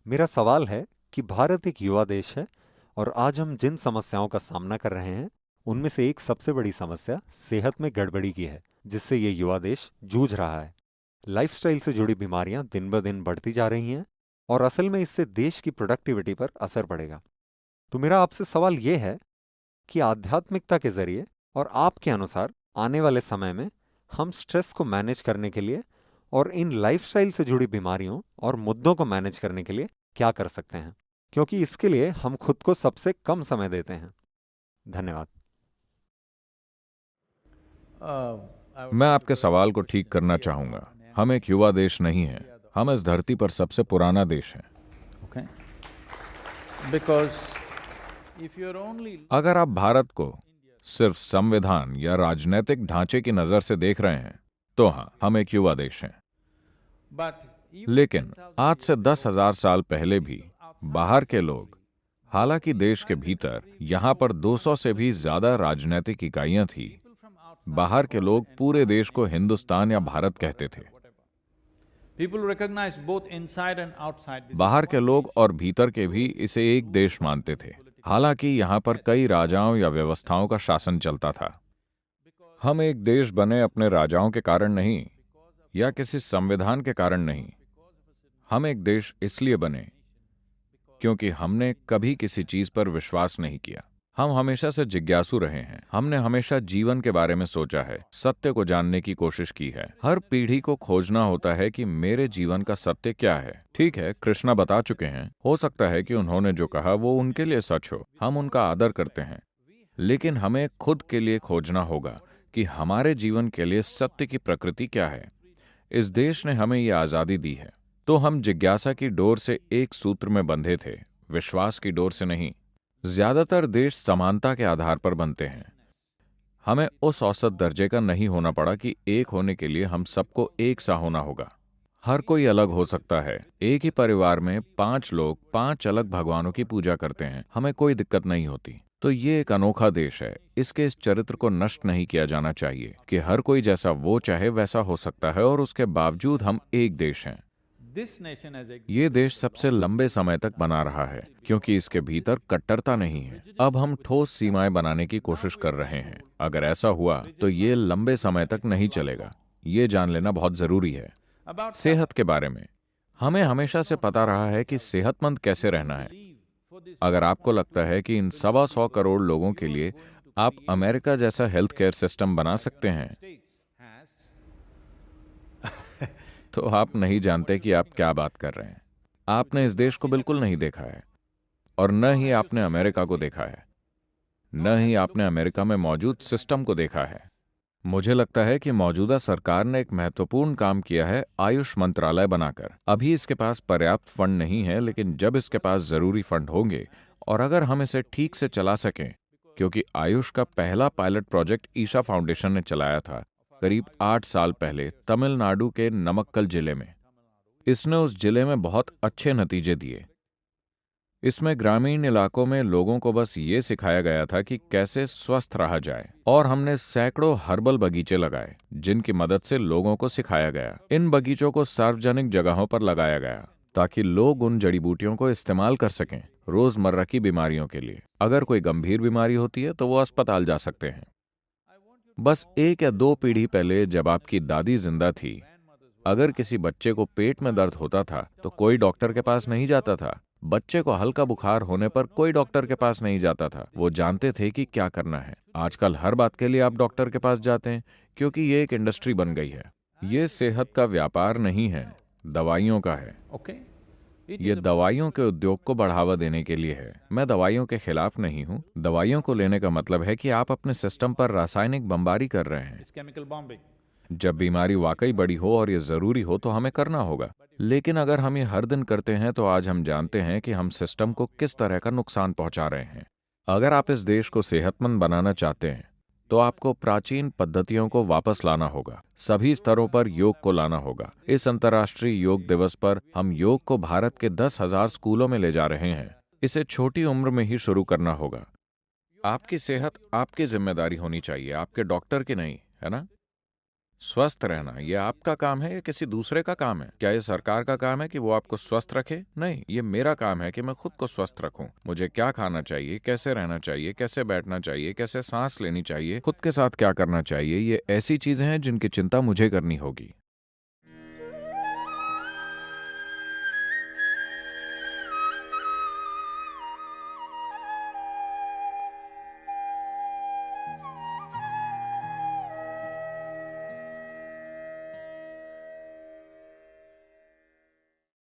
मेरा सवाल है कि भारत एक युवा देश है और आज हम जिन समस्याओं का सामना कर रहे हैं उनमें से एक सबसे बड़ी समस्या सेहत में गड़बड़ी की है, जिससे ये युवा देश जूझ रहा है। लाइफस्टाइल से जुड़ी बीमारियां दिन ब दिन बढ़ती जा रही हैं और असल में इससे देश की प्रोडक्टिविटी पर असर पड़ेगा। तो मेरा आपसे सवाल ये है कि आध्यात्मिकता के जरिए और आपके अनुसार आने वाले समय में हम स्ट्रेस को मैनेज करने के लिए और इन लाइफस्टाइल से जुड़ी बीमारियों और मुद्दों को मैनेज करने के लिए क्या कर सकते हैं, क्योंकि इसके लिए हम खुद को सबसे कम समय देते हैं। धन्यवाद। मैं आपके सवाल को ठीक करना चाहूंगा। हम एक युवा देश नहीं हैं, हम इस धरती पर सबसे पुराना देश हैं। Okay? Because if you're only अगर आप भारत को सिर्फ संविधान या राजनीतिक ढांचे की नजर से देख रहे हैं तो हाँ, हम एक युवा देश हैं। but लेकिन आज से 10,000 साल पहले भी बाहर के लोग, हालांकि देश के भीतर यहां पर 200 से भी ज्यादा राजनीतिक इकाइयां थी, बाहर के लोग पूरे देश को हिंदुस्तान या भारत कहते थे। people recognize both inside and outside. This is बाहर के one लोग nation. और भीतर के भी इसे एक देश मानते थे, हालांकि यहाँ पर कई राजाओं या व्यवस्थाओं का शासन चलता था। हम एक देश बने अपने राजाओं के कारण नहीं या किसी संविधान के कारण नहीं। हम एक देश इसलिए बने क्योंकि हमने कभी किसी चीज पर विश्वास नहीं किया। हम हमेशा से जिज्ञासु रहे हैं। हमने हमेशा जीवन के बारे में सोचा है, सत्य को जानने की कोशिश की है। हर पीढ़ी को खोजना होता है कि मेरे जीवन का सत्य क्या है। ठीक है, कृष्णा बता चुके हैं, हो सकता है कि उन्होंने जो कहा वो उनके लिए सच हो, हम उनका आदर करते हैं, लेकिन हमें खुद के लिए खोजना होगा कि हमारे जीवन के लिए सत्य की प्रकृति क्या है। इस देश ने हमें ये आजादी दी है, तो हम जिज्ञासा की डोर से एक सूत्र में बंधे थे, विश्वास की डोर से नहीं। ज्यादातर देश समानता के आधार पर बनते हैं। हमें उस औसत दर्जे का नहीं होना पड़ा कि एक होने के लिए हम सबको एक सा होना होगा। हर कोई अलग हो सकता है। एक ही परिवार में 5 लोग 5 अलग भगवानों की पूजा करते हैं, हमें कोई दिक्कत नहीं होती। तो ये एक अनोखा देश है। इसके इस चरित्र को नष्ट नहीं किया जाना चाहिए कि हर कोई जैसा वो चाहे वैसा हो सकता है और उसके बावजूद हम एक देश हैं। This nation has ये देश सबसे लंबे समय तक बना रहा है क्योंकि इसके भीतर कट्टरता नहीं है। अब हम ठोस सीमाएं बनाने की कोशिश कर रहे हैं। अगर ऐसा हुआ तो ये लंबे समय तक नहीं चलेगा। ये जान लेना बहुत जरूरी है। about सेहत के बारे में हमें हमेशा से पता रहा है कि सेहतमंद कैसे रहना है। for this अगर आपको लगता है कि इन 125 करोड़ लोगों के लिए आप अमेरिका जैसा हेल्थ केयर सिस्टम बना सकते हैं, states has तो आप नहीं जानते कि आप क्या बात कर रहे हैं। आपने इस देश को बिल्कुल नहीं देखा है और न ही आपने अमेरिका को देखा है, न ही आपने अमेरिका में मौजूद सिस्टम को देखा है। मुझे लगता है कि मौजूदा सरकार ने एक महत्वपूर्ण काम किया है आयुष मंत्रालय बनाकर। अभी इसके पास पर्याप्त फंड नहीं है, लेकिन जब इसके पास जरूरी फंड होंगे और अगर हम इसे ठीक से चला सकें, क्योंकि आयुष का पहला पायलट प्रोजेक्ट ईशा फाउंडेशन ने चलाया था करीब 8 साल पहले तमिलनाडु के नमक्कल जिले में। इसने उस जिले में बहुत अच्छे नतीजे दिए। इसमें ग्रामीण इलाकों में लोगों को बस ये सिखाया गया था कि कैसे स्वस्थ रहा जाए, और हमने सैकड़ों हर्बल बगीचे लगाए जिनकी मदद से लोगों को सिखाया गया। इन बगीचों को सार्वजनिक जगहों पर लगाया गया ताकि लोग उन जड़ी बूटियों को इस्तेमाल कर सकें रोजमर्रा की बीमारियों के लिए। अगर कोई गंभीर बीमारी होती है तो वो अस्पताल जा सकते हैं। बस 1 या 2 पीढ़ी पहले जब आपकी दादी जिंदा थी, अगर किसी बच्चे को पेट में दर्द होता था तो कोई डॉक्टर के पास नहीं जाता था। बच्चे को हल्का बुखार होने पर कोई डॉक्टर के पास नहीं जाता था। वो जानते थे कि क्या करना है। आजकल हर बात के लिए आप डॉक्टर के पास जाते हैं क्योंकि ये एक इंडस्ट्री बन गई है। ये सेहत का व्यापार नहीं है, दवाइयों का है। okay. It ये is about दवाइयों के उद्योग को बढ़ावा देने के लिए है। मैं दवाइयों के खिलाफ नहीं हूँ। दवाइयों को लेने का मतलब है कि आप अपने सिस्टम पर रासायनिक बमबारी कर रहे हैं। it's chemical bombing. जब बीमारी वाकई बड़ी हो और ये जरूरी हो तो हमें करना होगा, लेकिन अगर हम ये हर दिन करते हैं तो आज हम जानते हैं कि हम सिस्टम को किस तरह का नुकसान पहुंचा रहे हैं। अगर आप इस देश को सेहतमंद बनाना चाहते हैं तो आपको प्राचीन पद्धतियों को वापस लाना होगा। सभी स्तरों पर योग को लाना होगा। इस अंतर्राष्ट्रीय योग दिवस पर हम योग को भारत के 10,000 स्कूलों में ले जा रहे हैं। इसे छोटी उम्र में ही शुरू करना होगा। आपकी सेहत आपकी जिम्मेदारी होनी चाहिए, आपके डॉक्टर की नहीं, है ना? स्वस्थ रहना ये आपका काम है या किसी दूसरे का काम है? क्या ये सरकार का काम है कि वो आपको स्वस्थ रखे? नहीं, ये मेरा काम है कि मैं खुद को स्वस्थ रखूं। मुझे क्या खाना चाहिए, कैसे रहना चाहिए, कैसे बैठना चाहिए, कैसे सांस लेनी चाहिए, खुद के साथ क्या करना चाहिए, ये ऐसी चीजें हैं जिनकी चिंता मुझे करनी होगी।